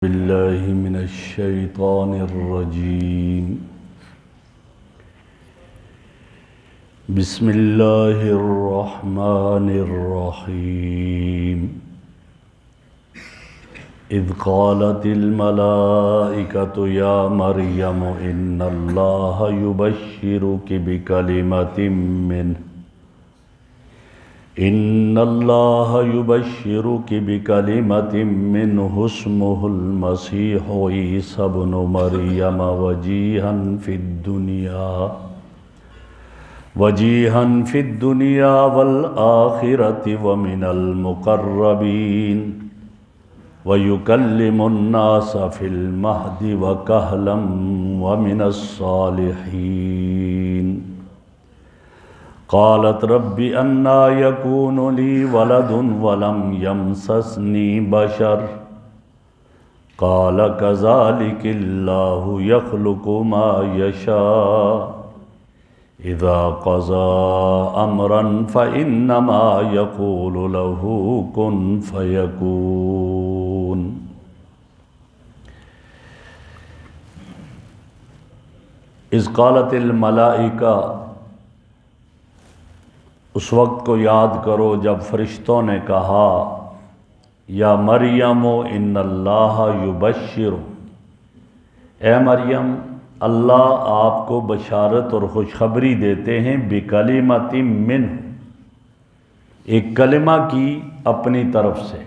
بالله من الشيطان الرجيم. بسم الله الرحمن الرحيم. إذ قالت الملائكة يا مريم إن الله يبشرك بكلمة منه اسمه المسيح عيسى ابن مريم وجيها في الدنيا والآخرة ومن المقربين ويكلم الناس في المهد وكهلا ومن الصالحين. قالت رب أنى يكون لي ولد ولم يمسسني بشر قال كذلك الله يخلق ما يشاء إذا قضى أمرا فإنما يقول له كن فيكون. إذ قالت الملائکہ، اس وقت کو یاد کرو جب فرشتوں نے کہا یا مریم ان اللہ یبشر، اے مریم اللہ آپ کو بشارت اور خوشخبری دیتے ہیں بکلمۃ منہ، ایک کلمہ کی اپنی طرف سے،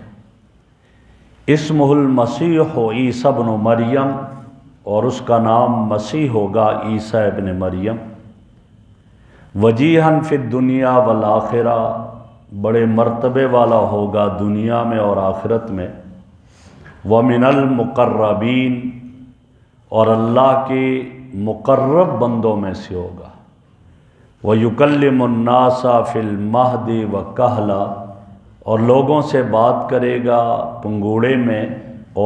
اسمہ المسیح عیسی ابن مریم، اور اس کا نام مسیح ہوگا عیسیٰ ابن مریم، وجیہاً فی الدنیا والآخرہ، بڑے مرتبے والا ہوگا دنیا میں اور آخرت میں، ومن المقربین، اور اللہ کے مقرب بندوں میں سے ہوگا، وَيُكَلِّمُ النَّاسَ فِي الْمَهْدِ وَكَهْلًا، اور لوگوں سے بات کرے گا پنگوڑے میں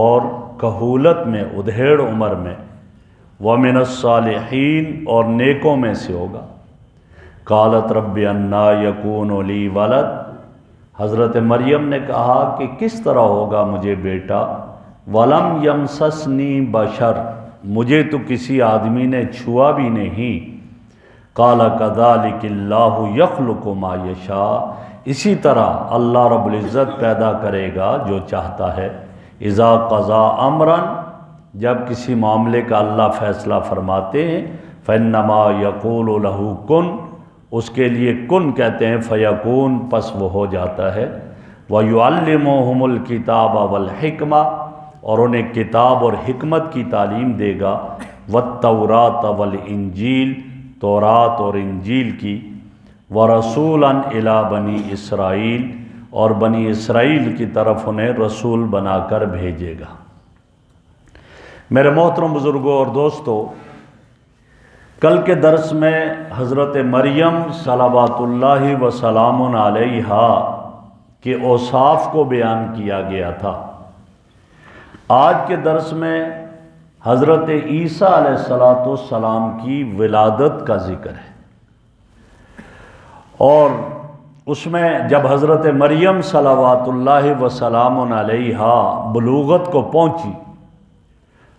اور کہولت میں، ادھیڑ عمر میں، وَمِنَ الصَّالِحِينَ، اور نیکوں میں سے ہوگا۔ قالت رب انا یکون لی ولد، حضرت مریم نے کہا کہ کس طرح ہوگا مجھے بیٹا، ولم یمسسنی بشر، مجھے تو کسی آدمی نے چھوا بھی نہیں، قال کذالک اللہ یخلق ما یشاء، اسی طرح اللہ رب العزت پیدا کرے گا جو چاہتا ہے، اذا قضا امرا، جب کسی معاملے کا اللہ فیصلہ فرماتے ہیں، فانما یقول له کن، اس کے لیے کن کہتے ہیں، فیکون، پس وہ ہو جاتا ہے، وَيُعَلِّمُهُمُ الْكِتَابَ وَالْحِكْمَةَ، اور انہیں کتاب اور حکمت کی تعلیم دے گا، وَالتَّوْرَاةَ وَالْإِنْجِيلَ، تورات اور انجیل کی، وَرَسُولًا إِلَى بَنِي اسرائیل، اور بنی اسرائیل کی طرف انہیں رسول بنا کر بھیجے گا۔ میرے محترم بزرگوں اور دوستو، کل کے درس میں حضرت مریم صلوات اللہ وسلام علیہا کے اوصاف کو بیان کیا گیا تھا۔ آج کے درس میں حضرت عیسیٰ علیہ السلام کی ولادت کا ذکر ہے، اور اس میں جب حضرت مریم صلوات اللہ وسلام علیہا بلوغت کو پہنچی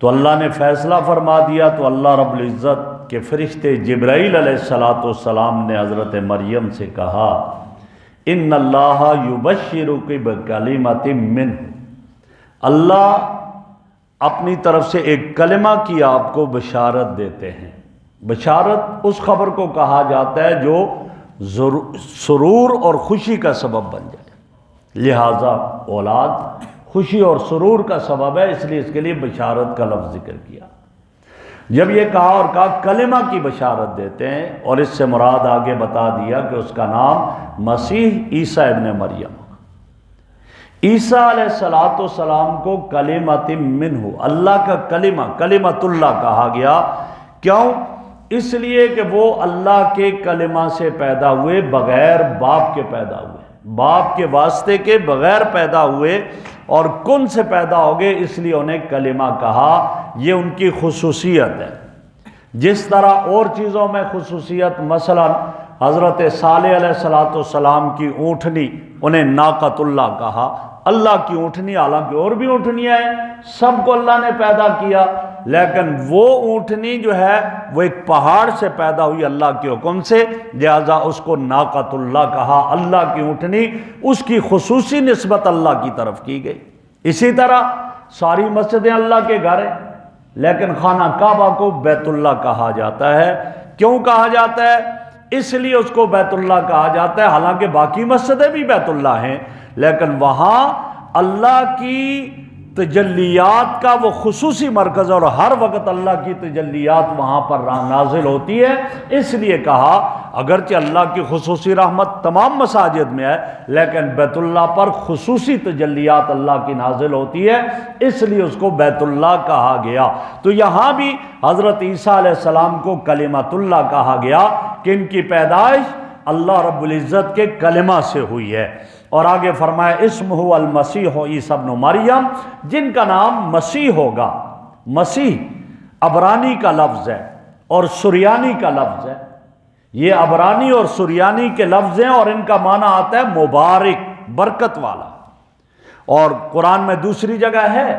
تو اللہ نے فیصلہ فرما دیا، تو اللہ رب العزت کہ فرشتے جبرائیل علیہ السلام نے حضرت مریم سے کہا ان اللہ یبشرک بکلمۃ منہ، اللہ اپنی طرف سے ایک کلمہ کی آپ کو بشارت دیتے ہیں۔ بشارت اس خبر کو کہا جاتا ہے جو سرور اور خوشی کا سبب بن جائے، لہذا اولاد خوشی اور سرور کا سبب ہے، اس لیے اس کے لیے بشارت کا لفظ ذکر کیا۔ جب یہ کہا اور کہا کلمہ کی بشارت دیتے ہیں، اور اس سے مراد آگے بتا دیا کہ اس کا نام مسیح عیسیٰ ابن مریم۔ عیسیٰ علیہ السلام کو کلمۃ منہ، اللہ کا کلمہ، کلمۃ اللہ کہا گیا، کیوں؟ اس لیے کہ وہ اللہ کے کلمہ سے پیدا ہوئے، بغیر باپ کے پیدا ہوئے، باپ کے واسطے کے بغیر پیدا ہوئے، اور کن سے پیدا ہو گئے، اس لیے انہیں کلمہ کہا۔ یہ ان کی خصوصیت ہے، جس طرح اور چیزوں میں خصوصیت، مثلا حضرت صالح علیہ السلام کی اونٹنی، انہیں ناقۃ اللہ کہا، اللہ کی اونٹنی، حالانکہ اور بھی اونٹنیاں ہیں، سب کو اللہ نے پیدا کیا، لیکن وہ اونٹنی جو ہے وہ ایک پہاڑ سے پیدا ہوئی اللہ کے حکم سے، لہذا اس کو ناقۃ اللہ کہا، اللہ کی اونٹنی، اس کی خصوصی نسبت اللہ کی طرف کی گئی۔ اسی طرح ساری مسجدیں اللہ کے گھر ہیں، لیکن خانہ کعبہ کو بیت اللہ کہا جاتا ہے۔ کیوں کہا جاتا ہے؟ اس لیے اس کو بیت اللہ کہا جاتا ہے، حالانکہ باقی مسجدیں بھی بیت اللہ ہیں، لیکن وہاں اللہ کی تجلیات کا وہ خصوصی مرکز، اور ہر وقت اللہ کی تجلیات وہاں پر نازل ہوتی ہے، اس لیے کہا اگرچہ اللہ کی خصوصی رحمت تمام مساجد میں ہے، لیکن بیت اللہ پر خصوصی تجلیات اللہ کی نازل ہوتی ہے، اس لیے اس کو بیت اللہ کہا گیا۔ تو یہاں بھی حضرت عیسیٰ علیہ السلام کو کلمۃ اللہ کہا گیا کہ ان کی پیدائش اللہ رب العزت کے کلمہ سے ہوئی ہے۔ اور آگے فرمایا اسمہ المسیح عیسیٰ ابن مریم، جن کا نام مسیح ہوگا۔ مسیح عبرانی کا لفظ ہے اور سریانی کا لفظ ہے، یہ عبرانی اور سریانی کے لفظ ہیں، اور ان کا معنی آتا ہے مبارک، برکت والا۔ اور قرآن میں دوسری جگہ ہے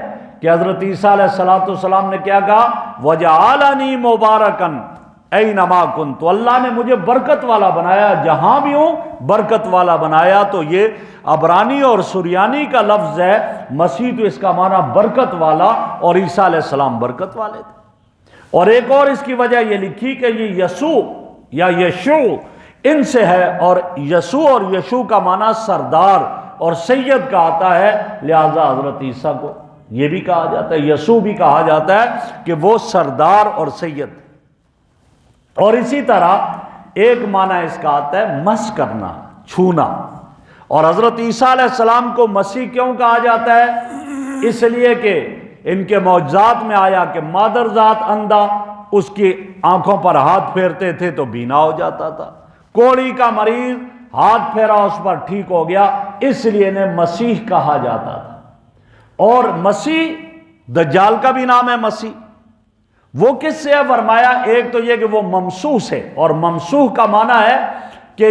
کہ حضرت عیسیٰ علیہ السلام نے کیا کہا، وَجَعَلَنِي مُبَارَكًا اینما کنت، اللہ نے مجھے برکت والا بنایا، جہاں بھی ہوں برکت والا بنایا۔ تو یہ عبرانی اور سریانی کا لفظ ہے، مسیح تو اس کا معنی برکت والا، اور عیسیٰ علیہ السلام برکت والے تھے۔ اور ایک اور اس کی وجہ یہ لکھی کہ یہ یسوع یا یشوع ان سے ہے، اور یسوع اور یشوع کا معنی سردار اور سید کا آتا ہے، لہذا حضرت عیسیٰ کو یہ بھی کہا جاتا ہے، یسوع بھی کہا جاتا ہے کہ وہ سردار اور سید۔ اور اسی طرح ایک معنی اس کا آتا ہے مس کرنا، چھونا۔ اور حضرت عیسیٰ علیہ السلام کو مسیح کیوں کہا جاتا ہے؟ اس لیے کہ ان کے معجزات میں آیا کہ مادر ذات اندھا، اس کی آنکھوں پر ہاتھ پھیرتے تھے تو بینا ہو جاتا تھا، کوڑی کا مریض ہاتھ پھیرا اس پر ٹھیک ہو گیا، اس لیے انہیں مسیح کہا جاتا تھا۔ اور مسیح دجال کا بھی نام ہے مسیح۔ وہ کس سے ہے فرمایا؟ ایک تو یہ کہ وہ ممسوح سے، اور ممسوح کا معنی ہے کہ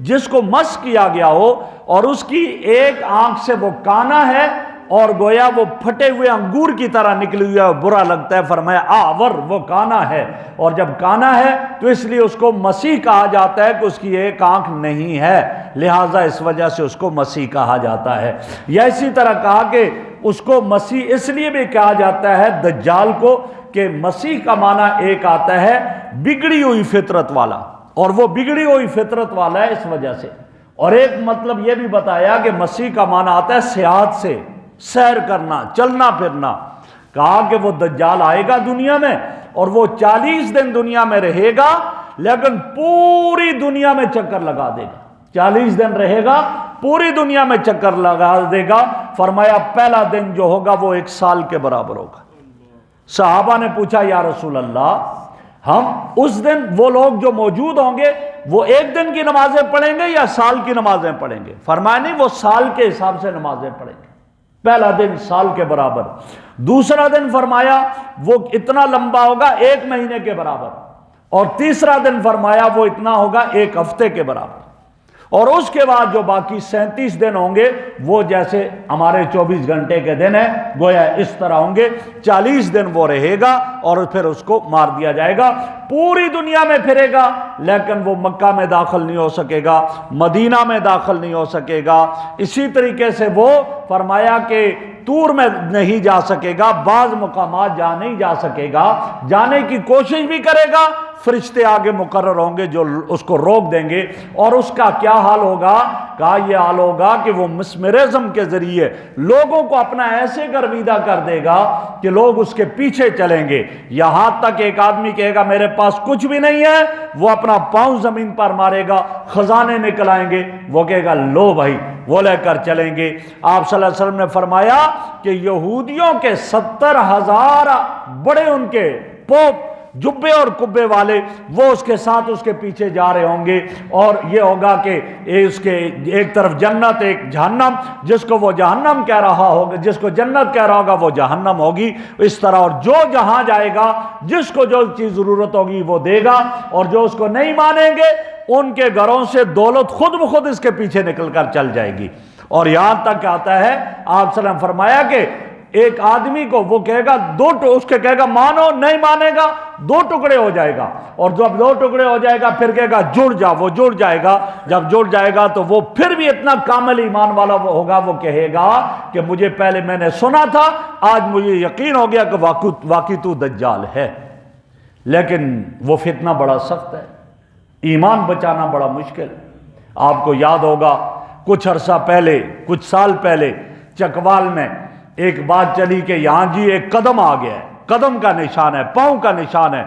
جس کو مس کیا گیا ہو، اور اس کی ایک آنکھ سے وہ کانا ہے، اور گویا وہ پھٹے ہوئے انگور کی طرح نکلی ہوئی ہے، برا لگتا ہے، فرمایا آور، وہ کانا ہے، اور جب کانا ہے تو اس لیے اس کو مسیح کہا جاتا ہے کہ اس کی ایک آنکھ نہیں ہے، لہٰذا اس وجہ سے اس کو مسیح کہا جاتا ہے۔ یا اسی طرح کہا کہ اس کو مسیح اس لیے بھی کہا جاتا ہے دجال کو کہ مسیح کا معنی ایک آتا ہے بگڑی ہوئی فطرت والا، اور وہ بگڑی ہوئی فطرت والا ہے اس وجہ سے۔ اور ایک مطلب یہ بھی بتایا کہ مسیح کا معنی آتا ہے سیاحت سے، سیر کرنا، چلنا پھرنا۔ کہا کہ وہ دجال آئے گا دنیا میں، اور وہ 40 دن دنیا میں رہے گا، لیکن پوری دنیا میں چکر لگا دے گا۔ 40 دن رہے گا، پوری دنیا میں چکر لگا دے گا۔ فرمایا پہلا دن جو ہوگا وہ 1 سال کے برابر ہوگا۔ صحابہ نے پوچھا یا رسول اللہ، ہم اس دن وہ لوگ جو موجود ہوں گے وہ 1 دن کی نمازیں پڑھیں گے یا سال کی نمازیں پڑھیں گے؟ فرمایا نہیں، وہ سال کے حساب سے نمازیں پڑھیں گے، پہلا دن سال کے برابر، دوسرا دن فرمایا وہ اتنا لمبا ہوگا 1 مہینے کے برابر، اور تیسرا دن فرمایا وہ اتنا ہوگا 1 ہفتے کے برابر، اور اس کے بعد جو باقی 37 دن ہوں گے وہ جیسے ہمارے 24 گھنٹے کے دن ہیں، گویا اس طرح ہوں گے۔ 40 دن وہ رہے گا اور پھر اس کو مار دیا جائے گا، پوری دنیا میں پھرے گا، لیکن وہ مکہ میں داخل نہیں ہو سکے گا، مدینہ میں داخل نہیں ہو سکے گا۔ اسی طریقے سے وہ فرمایا کہ طور میں نہیں جا سکے گا، بعض مقامات جا نہیں جا سکے گا، جانے کی کوشش بھی کرے گا، فرشتے آگے مقرر ہوں گے جو اس کو روک دیں گے۔ اور اس کا کیا حال ہوگا؟ کہا یہ حال ہوگا کہ وہ مسمرزم کے ذریعے لوگوں کو اپنا ایسے گرویدہ کر دے گا کہ لوگ اس کے پیچھے چلیں گے، یہاں تک ایک آدمی کہے گا میرے پاس کچھ بھی نہیں ہے، وہ اپنا پاؤں زمین پر مارے گا، خزانے نکل آئیں گے، وہ کہے گا لو بھائی، وہ لے کر چلیں گے۔ آپ صلی اللہ علیہ وسلم نے فرمایا کہ یہودیوں کے 70,000 بڑے ان کے پوپ جبے اور کبے والے وہ اس کے ساتھ اس کے پیچھے جا رہے ہوں گے، اور یہ ہوگا کہ اس کے ایک طرف جنت ایک جہنم، جس کو وہ جہنم کہہ رہا ہوگا، جس کو جنت کہہ رہا ہوگا وہ جہنم ہوگی، اس طرح۔ اور جو جہاں جائے گا جس کو جو چیز ضرورت ہوگی وہ دے گا، اور جو اس کو نہیں مانیں گے ان کے گھروں سے دولت خود بخود اس کے پیچھے نکل کر چل جائے گی۔ اور یہاں تک آتا ہے آپ صلی اللہ علیہ وسلم نے فرمایا کہ ایک آدمی کو وہ کہے گا اس کے کہے گا مانو، نہیں مانے گا 2 ٹکڑے ہو جائے گا، اور جب 2 ٹکڑے ہو جائے گا پھر کہے گا جڑ جا، وہ جڑ جائے گا، جب جڑ جائے گا تو وہ پھر بھی اتنا کامل ایمان والا ہوگا، وہ کہے گا کہ مجھے پہلے میں نے سنا تھا، آج مجھے یقین ہو گیا کہ واقعی تو دجال ہے۔ لیکن وہ فتنہ بڑا سخت ہے، ایمان بچانا بڑا مشکل ہے۔ آپ کو یاد ہوگا کچھ عرصہ پہلے، کچھ سال پہلے چکوال میں ایک بات چلی کہ یہاں جی ایک قدم آ گیا ہے، قدم کا نشان ہے، پاؤں کا نشان ہے۔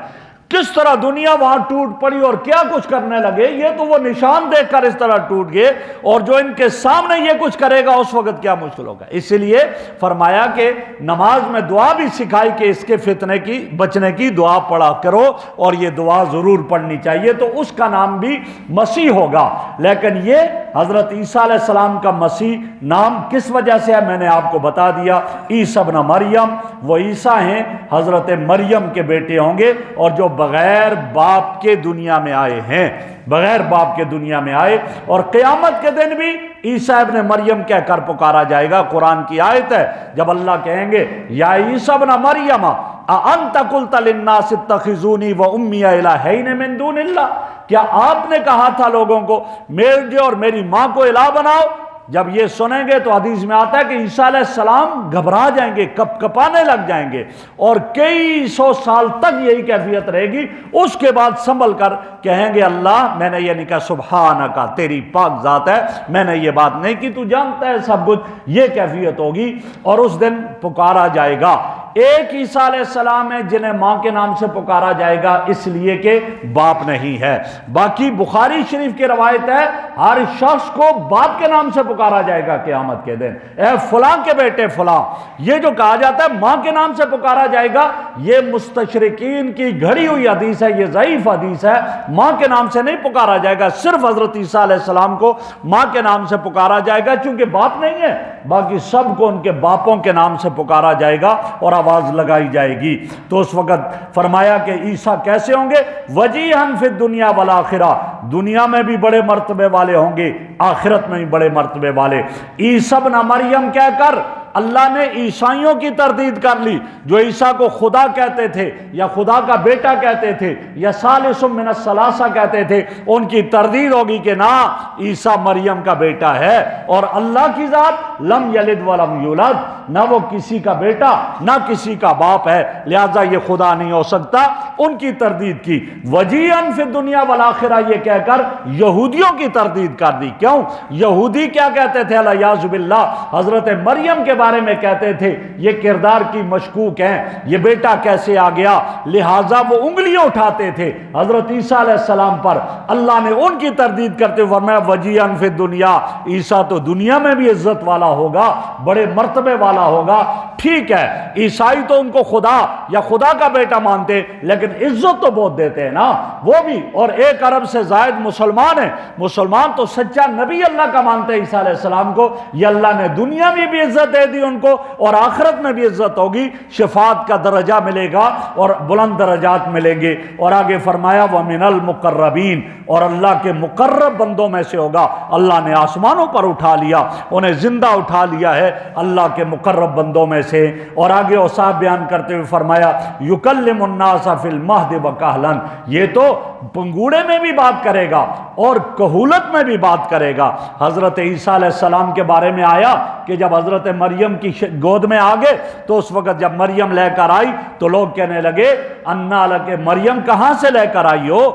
کس طرح دنیا وہاں ٹوٹ پڑی اور کیا کچھ کرنے لگے، یہ تو وہ نشان دیکھ کر اس طرح ٹوٹ گئے، اور جو ان کے سامنے یہ کچھ کرے گا اس وقت کیا مشکل ہوگا۔ اسی لیے فرمایا کہ نماز میں دعا بھی سکھائی کہ اس کے فتنے کی بچنے کی دعا پڑھا کرو، اور یہ دعا ضرور پڑھنی چاہیے، تو اس کا نام بھی مسیح ہوگا۔ لیکن یہ حضرت عیسیٰ علیہ السلام کا مسیح نام کس وجہ سے ہے میں نے آپ کو بتا دیا، عیسیٰ ابن مریم، وہ عیسیٰ ہیں حضرت مریم کے بیٹے ہوں گے، اور جو بغیر باپ کے دنیا میں آئے ہیں، بغیر باپ کے دنیا میں آئے، اور قیامت کے دن بھی عیسیٰ ابن مریم کہہ کر پکارا جائے گا۔ قرآن کی آیت ہے جب اللہ کہیں گے یا عیسیٰ ابن مریم اَأَنْتَ قُلْتَ لِلنَّاسِ اتَّخِذُونِي وَأُمِّيَ إِلَٰهَيْنِ مِن دُونِ اللَّهِ، کیا آپ نے کہا تھا لوگوں کو مجھے اور میری ماں کو الہ بناؤ؟ جب یہ سنیں گے تو حدیث میں آتا ہے کہ عیسیٰ علیہ السلام گھبرا جائیں گے، کپ کپانے لگ جائیں گے، اور کئی 100 سال تک یہی کیفیت رہے گی۔ اس کے بعد سنبھل کر کہیں گے اللہ میں نے یہ نہیں کہا، سبحانک تیری پاک ذات ہے، میں نے یہ بات نہیں کی، تو جانتا ہے سب کچھ، یہ کیفیت ہوگی۔ اور اس دن پکارا جائے گا۔ ایک عیسیٰ علیہ السلام ہے جنہیں ماں کے نام سے پکارا جائے گا اس لیے کہ باپ نہیں ہے۔ باقی بخاری شریف کی روایت ہے ہر شخص کو باپ کے نام سے پکارا جائے گا قیامت کے دن، اے فلاں کے بیٹے فلاں۔ یہ جو کہا جاتا ہے ماں کے نام سے پکارا جائے گا، یہ مستشرقین کی گھڑی ہوئی حدیث ہے، یہ ضعیف حدیث ہے۔ ماں کے نام سے نہیں پکارا جائے گا، صرف حضرت عیسیٰ علیہ السلام کو ماں کے نام سے پکارا جائے گا چونکہ باپ نہیں ہے، باقی سب کو ان کے باپوں کے نام سے پکارا جائے گا اور آواز لگائی جائے گی۔ تو اس وقت فرمایا کہ عیسیٰ کیسے ہوں گے؟ وجیہاً فی الدنیا والآخرہ، دنیا میں بھی بڑے مرتبے والے ہوں گے، آخرت میں بھی بڑے مرتبے والے۔ عیسیٰ ابن مریم کہہ کر اللہ نے عیسائیوں کی تردید کر لی جو عیسیٰ کو خدا کہتے تھے یا خدا کا بیٹا کہتے تھے یا ثالث من الثلاثہ کہتے تھے، ان کی تردید ہوگی کہ نہ عیسیٰ مریم کا بیٹا ہے، اور اللہ کی ذات لم یلد ولم یولد، نہ وہ کسی کا بیٹا نہ کسی کا باپ ہے، لہذا یہ خدا نہیں ہو سکتا، ان کی تردید کی۔ وجیہاً فی الدنیا والآخرہ یہ کہہ کر یہودیوں کی تردید کر دی۔ کیوں؟ یہودی کیا کہتے تھے الیاذ باللہ، حضرت مریم کے بارے میں کہتے تھے یہ کردار کی مشکوک ہیں، یہ بیٹا کیسے آ گیا، لہٰذا وہ انگلیاں اٹھاتے تھے حضرت عیسیٰ علیہ السلام پر۔ اللہ نے ان کی تردید کرتے ہوئے فرمایا وجیہاً فی الدنیا، عیسیٰ تو دنیا میں بھی عزت والا ہوگا، بڑے مرتبے والا ہوگا۔ ٹھیک ہے عیسائی تو ان کو خدا یا خدا کا بیٹا مانتے، لیکن عزت تو بہت دیتے ہیں نا وہ بھی، اور 1 ارب سے زائد مسلمان ہیں، مسلمان تو سچا نبی اللہ کا مانتے ہیں عیسیٰ علیہ السلام کو، یہ اللہ نے دنیا میں بھی عزت دے دی ان کو اور آخرت میں بھی عزت ہوگی، شفاعت کا درجہ ملے گا اور بلند درجات ملیں گے۔ اور آگے فرمایا وَمِنَ الْمُقَرَّبِينَ، اور اللہ کے مقرب بندوں میں سے ہوگا۔ اللہ نے آسمانوں پر اٹھا لیا، انہیں زندہ اٹھا لیا ہے اللہ کے مقرب بندوں میں سے۔ اور آگے اوصاف بیان کرتے ہوئے فرمایا یکلم الناس فی المہد وکہلا، یہ تو پنگوڑے میں بھی بات کرے گا اور کہولت میں بھی بات کرے گا۔ حضرت عیسیٰ علیہ السلام کے بارے میں آیا کہ جب حضرت مریم کی گود میں آگے تو اس وقت جب مریم لے کر آئی تو لوگ کہنے لگے انا لک، مریم کہاں سے لے کر آئی ہو؟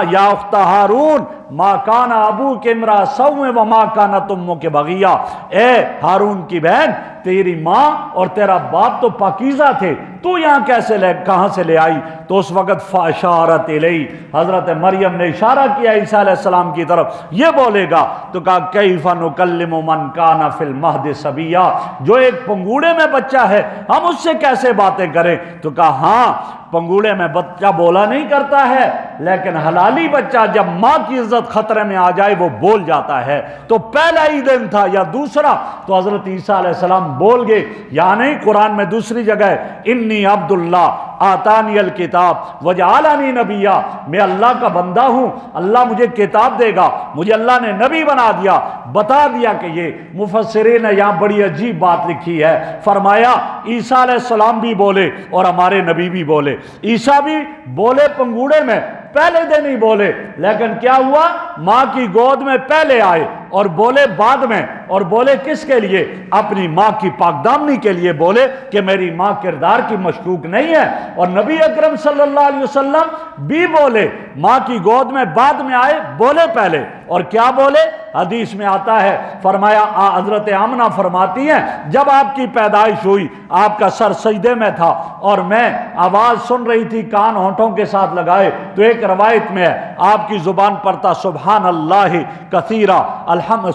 یا اخت ہارون ما کان ابوک امرأ سوء وما کانت امک بغیہ، اے ہارون کی بہن تیری ماں اور تیرا باپ تو پاکیزہ تھے، تو یہاں کیسے کہاں سے لے آئی؟ تو اس وقت فاشارت الیہ، حضرت مریم نے اشارہ کیا عیسیٰ علیہ السلام کی طرف، یہ بولے گا تو کہا کیف نکلم من کان فی المہد صبیا، جو ایک پنگوڑے میں بچہ ہے ہم اس سے کیسے باتیں کریں؟ تو کہا ہاں پنگوڑے میں بچہ بولا نہیں کرتا ہے، لیکن حلالی بچہ جب ماں کی عزت خطرے میں آ جائے وہ بول جاتا ہے۔ تو پہلا ہی دن تھا یا دوسرا تو حضرت عیسیٰ علیہ السلام بول گئے، یعنی قرآن میں دوسری جگہ ہے انی عبداللہ آتانی الکتاب وجعلنی نبیا، میں اللہ کا بندہ ہوں، اللہ مجھے کتاب دے گا، مجھے اللہ نے نبی بنا دیا۔ بتا دیا کہ یہ مفسرین نے یہاں بڑی عجیب بات لکھی ہے، فرمایا عیسیٰ علیہ السلام بھی بولے اور ہمارے نبی بھی بولے۔ عیسیٰ بھی بولے پنگوڑے میں، پہلے دن ہی بولے، لیکن کیا ہوا، ماں کی گود میں پہلے آئے اور بولے بعد میں، اور بولے کس کے لیے، اپنی ماں کی پاک دامنی کے لیے بولے کہ میری ماں کردار کی مشکوک نہیں ہے۔ اور نبی اکرم صلی اللہ علیہ وسلم بھی بولے، ماں کی گود میں بعد میں آئے، بولے پہلے، اور کیا بولے، حدیث میں آتا ہے، فرمایا حضرت آمنہ فرماتی ہیں جب آپ کی پیدائش ہوئی آپ کا سر سجدے میں تھا اور میں آواز سن رہی تھی کان ہونٹوں کے ساتھ لگائے، تو ایک روایت میں ہے آپ کی زبان پر تھا سبحان اللہ کثیرا،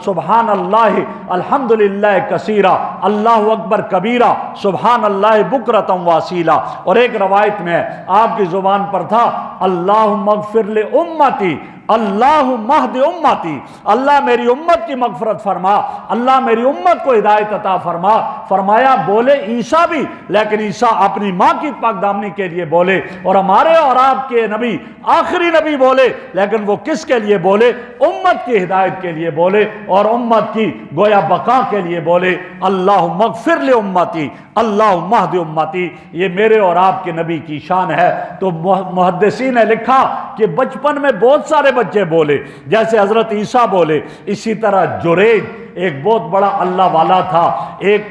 سبحان اللہ الحمدللہ کثیرا، اللہ اکبر کبیرا، سبحان اللہ بکرۃ واصیلا، اور ایک روایت میں ہے آپ کی زبان پر تھا اللہم اغفر لامتی، اللہم اہد امتی، اللہ میری امت کی مغفرت فرما، اللہ میری امت کو ہدایت عطا فرما۔ فرمایا بولے عیسیٰ بھی، لیکن عیسیٰ اپنی ماں کی پاک دامنی کے لیے بولے، اور ہمارے اور آپ کے نبی آخری نبی بولے، لیکن وہ کس کے لیے بولے، امت کی ہدایت کے لیے بولے اور امت کی گویا بقا کے لیے بولے، اللہم اغفر لامتی اللہم اہد امتی۔ یہ میرے اور آپ کے نبی کی شان ہے۔ تو محدثین نے لکھا کہ بچپن میں بہت سارے بچے بولے، جیسے حضرت عیسیٰ بولے، اسی طرح جریج ایک بہت بڑا اللہ والا تھا،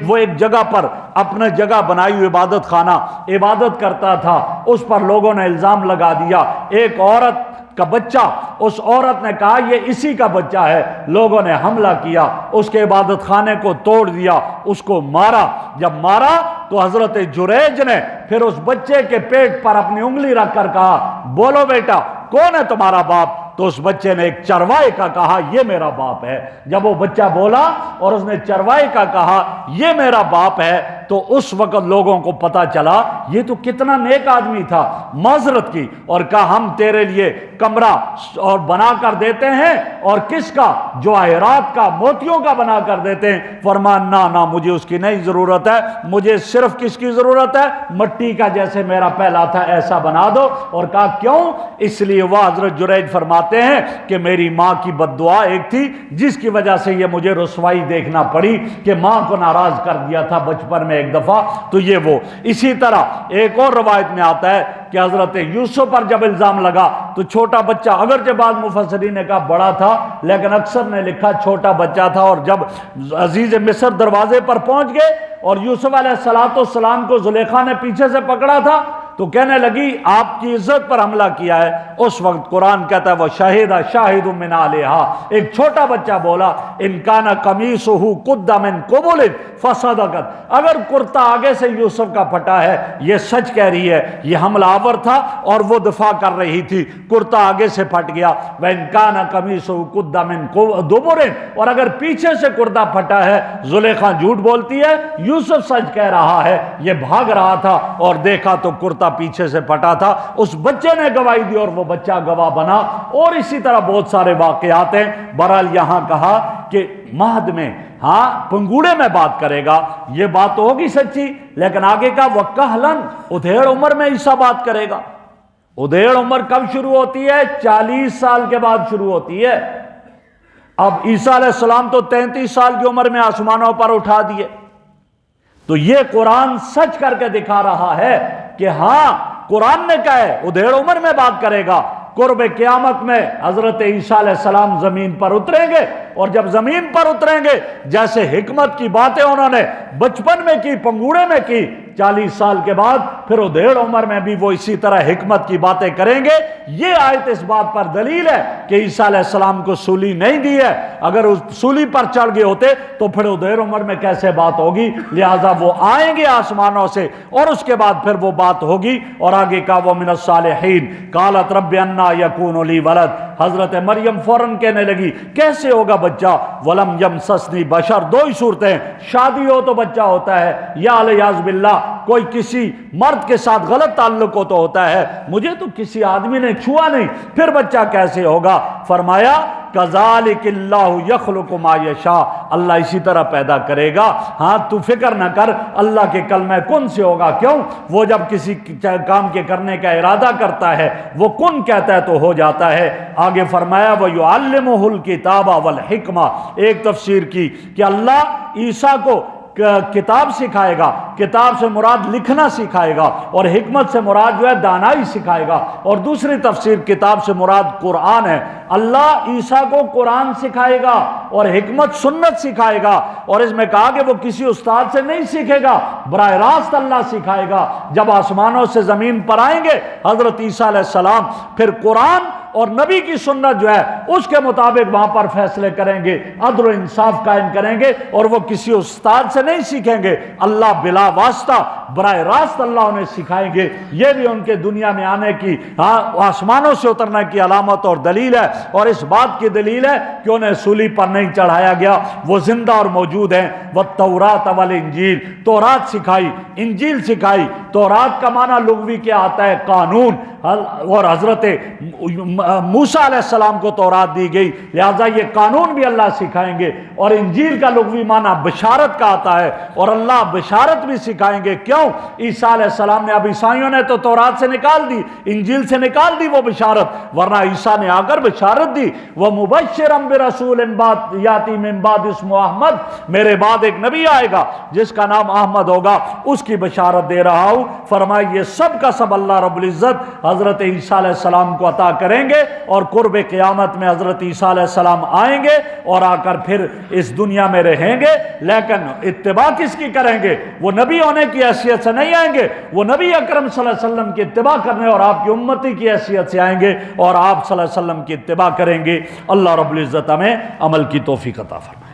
وہ ایک جگہ پر اپنے جگہ بنائی ہوئی عبادت خانہ عبادت کرتا تھا، اس پر لوگوں نے الزام لگا دیا، ایک عورت کا بچہ، اس عورت نے کہا یہ اسی کا بچہ ہے، لوگوں نے حملہ کیا، اس کے عبادت خانے کو توڑ دیا، اس کو مارا، جب مارا تو حضرت جریج نے پھر اس بچے کے پیٹ پر اپنی انگلی رکھ کر کہا بولو بیٹا کون ہے تمہارا باپ؟ تو اس بچے نے ایک چرواہے کا کہا یہ میرا باپ ہے۔ جب وہ بچہ بولا اور اس نے چرواہے کا کہا یہ میرا باپ ہے، تو اس وقت لوگوں کو پتا چلا یہ تو کتنا نیک آدمی تھا، معذرت کی اور کہا ہم تیرے لیے کمرہ اور بنا کر دیتے ہیں، اور کس کا، جواہرات کا، موتیوں کا بنا کر دیتے ہیں۔ فرمایا نہ مجھے اس کی نہیں ضرورت ہے، مجھے صرف کس کی ضرورت ہے، مٹی کا جیسے میرا پہلا تھا ایسا بنا دو۔ اور کہا کیوں؟ اس لیے وہ حضرت جریج فرماتے ہیں کہ میری ماں کی بد دعا ایک تھی جس کی وجہ سے یہ مجھے رسوائی دیکھنا پڑی کہ ماں کو ناراض کر دیا تھا بچپن میں ایک دفعہ، تو یہ وہ۔ اسی طرح ایک اور روایت میں آتا ہے کہ حضرت یوسف پر جب الزام لگا تو چھوٹا بچہ، اگرچہ بعض مفسرین نے کہا بڑا تھا لیکن اکثر نے لکھا چھوٹا بچہ تھا، اور جب عزیز مصر دروازے پر پہنچ گئے اور یوسف علیہ السلام کو زلیخا نے پیچھے سے پکڑا تھا تو کہنے لگی آپ کی عزت پر حملہ کیا ہے، اس وقت قرآن کہتا ہے وہ شاہد من علیہا، ایک چھوٹا بچہ بولا ان کان قمیصہ قد من قبل فصدقت، اگر کرتا آگے سے یوسف کا پھٹا ہے یہ سچ کہہ رہی ہے، یہ حملہ آور تھا اور وہ دفاع کر رہی تھی، کرتا آگے سے پھٹ گیا، وان کان قمیصہ قد من دبر، اور اگر پیچھے سے کرتا پھٹا ہے زلیخا جھوٹ بولتی ہے، یوسف سچ کہہ رہا ہے، یہ بھاگ رہا تھا اور دیکھا تو کرتا پیچھے سے پھٹا تھا، اس بچے نے گواہی دی اور وہ بچہ گواہ بنا، اور اسی طرح بہت سارے واقعات ہیں۔ بہرحال یہاں کہا کہ مہد میں پنگوڑے میں بات کرے گا، یہ بات تو ہوگی سچی، لیکن آگے کا وکہلن، ادھیڑ عمر میں عیسیٰ بات کرے گا۔ ادھیڑ عمر کب شروع ہوتی ہے؟ 40 سال کے بعد شروع ہوتی ہے۔ اب عیسیٰ علیہ السلام تو 33 سال کی عمر میں آسمانوں پر اٹھا دیے، تو یہ قرآن سچ کر کے دکھا رہا ہے کہ ہاں قرآن نے کہا ہے ادھیڑ عمر میں بات کرے گا۔ قرب قیامت میں حضرت عیسیٰ علیہ السلام زمین پر اتریں گے، اور جب زمین پر اتریں گے جیسے حکمت کی باتیں انہوں نے بچپن میں کی، پنگوڑے میں کی، 40 سال کے بعد پھر ادھیڑ عمر میں بھی وہ اسی طرح حکمت کی باتیں کریں گے۔ یہ آیت اس بات پر دلیل ہے کہ عیسیٰ علیہ السلام کو سولی نہیں دی ہے، اگر اس سولی پر چڑھ گئے ہوتے تو پھر ادھیڑ عمر میں کیسے بات ہوگی؟ لہٰذا وہ آئیں گے آسمانوں سے اور اس کے بعد پھر وہ بات ہوگی۔ اور آگے کا وہ من الصالحین قالت رب انا یکون لی ولد، حضرت مریم فوراً کہنے لگی کیسے ہوگا بچہ، ولم یمسسنی بشر، دو ہی صورتیں، شادی ہو تو بچہ ہوتا ہے، یا الیاذ باللہ کوئی کسی مرد کے ساتھ غلط تعلق ہو تو ہوتا ہے، مجھے تو کسی آدمی نے چھوا نہیں، پھر بچہ کیسے ہوگا؟ فرمایا کذالک اللہ یخلق ما یشاء، اللہ اسی طرح پیدا کرے گا۔ ہاں تو فکر نہ کر، اللہ کے کلمہ کن سے ہوگا، کیوں؟ وہ جب کسی کام کے کرنے کا ارادہ کرتا ہے وہ کن کہتا ہے تو ہو جاتا ہے۔ آگے فرمایا وَيُعَلِّمُهُ الْكِتَابَ وَالْحِکْمَةَ، ایک تفسیر کی کہ اللہ عیسیٰ کو کتاب سکھائے گا، کتاب سے مراد لکھنا سکھائے گا، اور حکمت سے مراد جو ہے دانائی سکھائے گا، اور دوسری تفسیر کتاب سے مراد قرآن ہے۔ اللہ عیسیٰ کو قرآن سکھائے گا اور حکمت سنت سکھائے گا، اور اس میں کہا کہ وہ کسی استاد سے نہیں سیکھے گا، براہ راست اللہ سکھائے گا۔ جب آسمانوں سے زمین پر آئیں گے حضرت عیسیٰ علیہ السلام، پھر قرآن اور نبی کی سنت جو ہے اس کے مطابق وہاں پر فیصلے کریں گے، عدل و انصاف قائم کریں گے، اور وہ کسی استاد سے نہیں سیکھیں گے، اللہ بلا واسطہ براہ راست اللہ انہیں سکھائیں گے۔ یہ بھی ان کے دنیا میں آنے کی، آسمانوں سے اترنے کی علامت اور دلیل ہے، اور اس بات کی دلیل ہے کہ انہیں سولی پر نہیں چڑھایا گیا، وہ زندہ اور موجود ہیں۔ والتوراۃ والانجیل، تورات سکھائی، انجیل سکھائی۔ تورات کا معنی لغوی کیا آتا ہے؟ قانون، اور حضرت موسیٰ علیہ السلام کو تورات دی گئی، لہذا یہ قانون بھی اللہ سکھائیں گے۔ اور انجیل کا لغوی معنی بشارت کا آتا ہے، اور اللہ بشارت بھی سکھائیں گے۔ کیوں؟ عیسیٰ علیہ السلام نے، اب عیسائیوں نے تو تورات سے نکال دی، انجیل سے نکال دی وہ بشارت، ورنہ عیسیٰ نے آ کر بشارت دی، وَمُبَشِّرًا بِرَسُولٍ یَأْتِی مِن بَعْدِہ اسمہ احمد، میرے بعد ایک نبی آئے گا جس کا نام احمد ہوگا، اس کی بشارت دے رہا ہوں۔ فرمایا یہ سب کا سب اللہ رب العزت حضرت عیسیٰ علیہ السلام کو عطا کریں گے، اور قرب قیامت میں حضرت عیسیٰ علیہ السلام آئیں گے اور آ کر پھر اس دنیا میں رہیں گے، لیکن اتباع کس کی کریں گے؟ وہ نبی ہونے کی حیثیت سے نہیں آئیں گے، وہ نبی اکرم صلی اللہ علیہ وسلم کی اتباع کرنے اور آپ کی امتی کی حیثیت سے آئیں گے، اور آپ صلی اللہ علیہ وسلم کی اتباع کریں گے۔ اللہ رب العزت ہمیں عمل کی توفیق عطا فرمائے۔